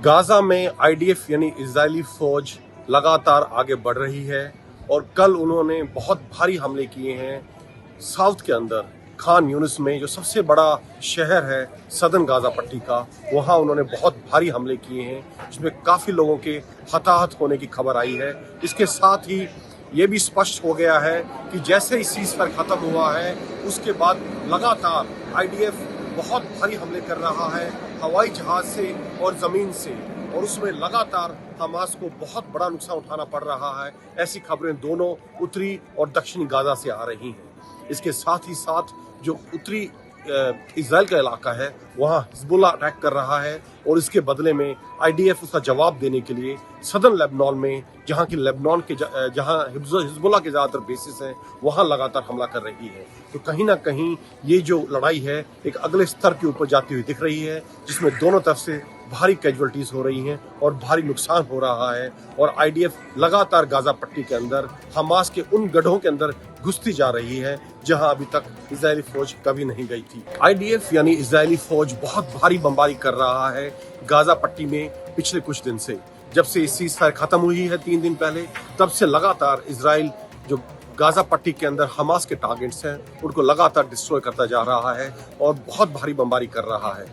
Gaza में IDF यानी Israeli फौज लगातार आगे बढ़ रही है और कल उन्होंने बहुत भारी हमले किए हैं साउथ के अंदर खान यूनिस में, जो सबसे बड़ा शहर है सदर्न गाजा पट्टी का। वहां उन्होंने बहुत भारी हमले किए हैं जिसमें काफ़ी लोगों के हताहत होने की खबर आई है। इसके साथ ही ये भी स्पष्ट हो गया है कि जैसे ही सीज़फायर खत्म हुआ है उसके बाद लगातार आईडीएफ बहुत भारी हमले कर रहा है हवाई जहाज से और ज़मीन से, और उसमें लगातार हमास को बहुत बड़ा नुकसान उठाना पड़ रहा है। ऐसी खबरें दोनों उत्तरी और दक्षिणी गाजा से आ रही हैं। इसके साथ ही साथ जो उत्तरी इजराइल का इलाका है वहाँ हिजबुल्लाह अटैक कर रहा है और इसके बदले में आईडीएफ उसका जवाब देने के लिए सदर्न लेबनान में, जहाँ की लेबनान के जहाँ हिजबुल्लाह के ज़्यादातर बेसिस हैं, वहाँ लगातार हमला कर रही है। तो कहीं ना कहीं ये जो लड़ाई है एक अगले स्तर के ऊपर जाती हुई दिख रही है, जिसमें दोनों तरफ से भारी कैजुअल्टीज हो रही हैं और भारी नुकसान हो रहा है। और आईडीएफ लगातार गाजा पट्टी के अंदर हमास के उन गढ़ों के अंदर घुसती जा रही है जहां अभी तक इजरायली फौज कभी नहीं गई थी। आईडीएफ यानी इजरायली फौज बहुत भारी बमबारी कर रहा है गाजा पट्टी में पिछले कुछ दिन से। जब से सीज़फायर खत्म हुई है 3 दिन पहले, तब से लगातार इजराइल जो गाजा पट्टी के अंदर हमास के टारगेट्स हैं उनको लगातार डिस्ट्रॉय करता जा रहा है और बहुत भारी बमबारी कर रहा है।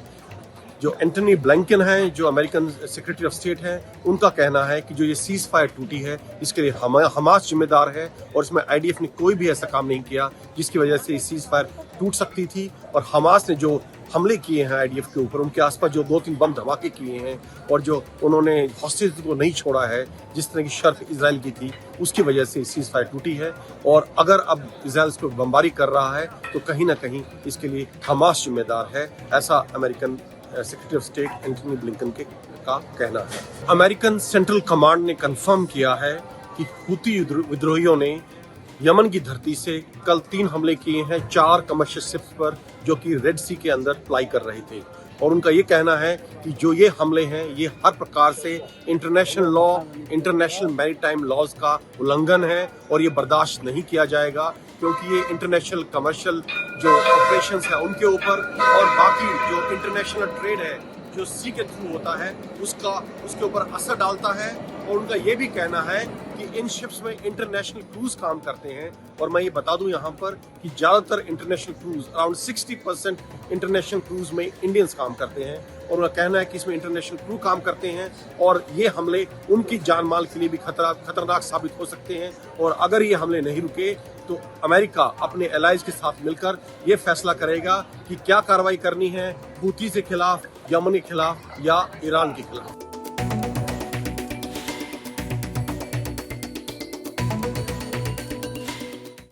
जो एंटनी ब्लिंकन हैं, जो अमेरिकन सेक्रेटरी ऑफ स्टेट हैं, उनका कहना है कि जो ये सीज़फायर टूटी है इसके लिए हमास जिम्मेदार है और इसमें आईडीएफ ने कोई भी ऐसा काम नहीं किया जिसकी वजह से सीज़फायर टूट सकती थी। और हमास ने जो हमले किए हैं आईडीएफ के ऊपर, उनके आसपास जो 2-3 बम धमाके किए हैं और जो उन्होंने हॉस्टेज को नहीं छोड़ा है जिस तरह की शर्त इजराइल की थी, उसकी वजह से सीज़फायर टूटी है। और अगर अब इजराइल इसको बमबारी कर रहा है तो कहीं ना कहीं इसके लिए हमास जिम्मेदार है, ऐसा American secretary of state Antony Blinken का कहना है। अमेरिकन सेंट्रल कमांड ने कंफर्म किया है कि हुती विद्रोहियों ने यमन की धरती से कल 3 हमले किए हैं 4 कमर्शियल शिप्स पर जो कि रेड सी के अंदर फ्लाई कर रहे थे। और उनका ये कहना है कि जो ये हमले हैं ये हर प्रकार से international law, international maritime laws का उल्लंघन है और ये बर्दाश्त नहीं किया जाएगा, क्योंकि ये इंटरनेशनल कमर्शियल जो ऑपरेशंस है उनके ऊपर और बाकी जो इंटरनेशनल ट्रेड है जो सी के थ्रू होता है उसके ऊपर असर डालता है। और उनका ये भी कहना है कि इन शिप्स में इंटरनेशनल क्रूज काम करते हैं। और मैं ये बता दूं यहाँ पर कि ज़्यादातर international cruise, around 60% international cruise में इंडियंस काम करते हैं। और उनका कहना है कि इसमें इंटरनेशनल क्रू काम करते हैं और ये हमले उनकी जान माल के लिए भी खतरनाक साबित हो सकते हैं। और अगर ये हमले नहीं रुके तो अमेरिका अपने एलाइज के साथ मिलकर ये फैसला करेगा कि क्या कार्रवाई करनी है, हूथी के खिलाफ, यमन के खिलाफ या ईरान के खिलाफ।